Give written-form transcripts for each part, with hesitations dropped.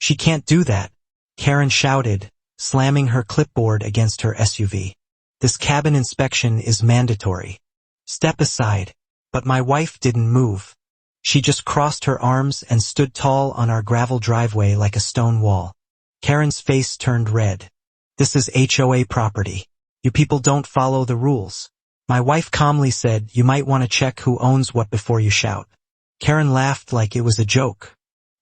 She can't do that, Karen shouted, slamming her clipboard against her SUV. This cabin inspection is mandatory. Step aside. But my wife didn't move. She just crossed her arms and stood tall on our gravel driveway like a stone wall. Karen's face turned red. This is HOA property. You people don't follow the rules. My wife calmly said, you might want to check who owns what before you shout. Karen laughed like it was a joke.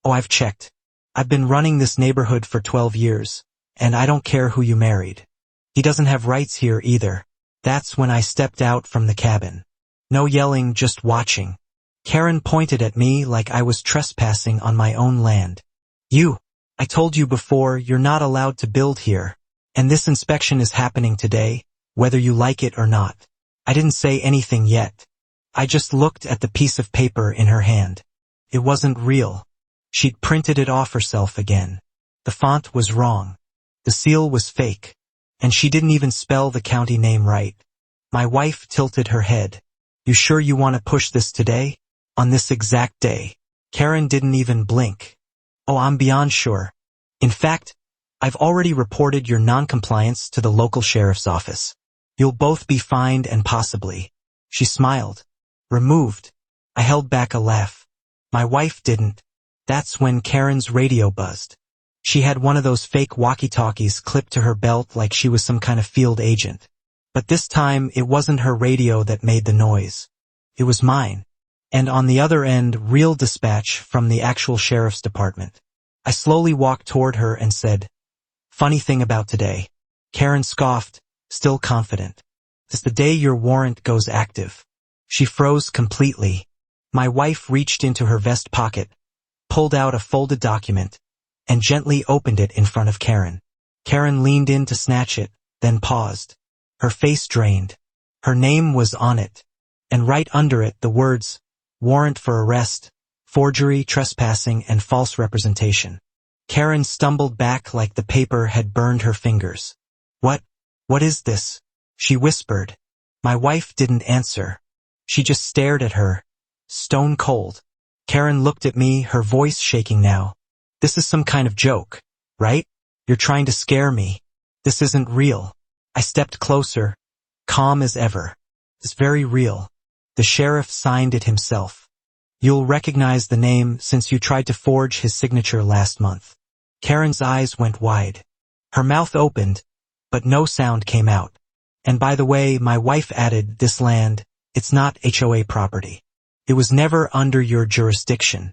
Oh, I've checked. I've been running this neighborhood for 12 years, and I don't care who you married. He doesn't have rights here either. That's when I stepped out from the cabin. No yelling, just watching. Karen pointed at me like I was trespassing on my own land. I told you before, you're not allowed to build here, and this inspection is happening today, whether you like it or not. I didn't say anything yet. I just looked at the piece of paper in her hand. It wasn't real. She'd printed it off herself again. The font was wrong. The seal was fake. And she didn't even spell the county name right. My wife tilted her head. You sure you want to push this today? On this exact day? Karen didn't even blink. Oh, I'm beyond sure. In fact, I've already reported your noncompliance to the local sheriff's office. You'll both be fined and possibly. She smiled. Removed. I held back a laugh. My wife didn't. That's when Karen's radio buzzed. She had one of those fake walkie-talkies clipped to her belt like she was some kind of field agent. But this time, it wasn't her radio that made the noise. It was mine. And on the other end, real dispatch from the actual sheriff's department. I slowly walked toward her and said, funny thing about today. Karen scoffed, still confident. It's the day your warrant goes active. She froze completely. My wife reached into her vest pocket, pulled out a folded document, and gently opened it in front of Karen. Karen leaned in to snatch it, then paused. Her face drained. Her name was on it, and right under it the words, warrant for arrest, forgery, trespassing, and false representation. Karen stumbled back like the paper had burned her fingers. What is this? She whispered. My wife didn't answer. She just stared at her, stone cold. Karen looked at me, her voice shaking now. This is some kind of joke, right? You're trying to scare me. This isn't real. I stepped closer, calm as ever. It's very real. The sheriff signed it himself. You'll recognize the name since you tried to forge his signature last month. Karen's eyes went wide. Her mouth opened, but no sound came out. And by the way, my wife added, this land, it's not HOA property. It was never under your jurisdiction.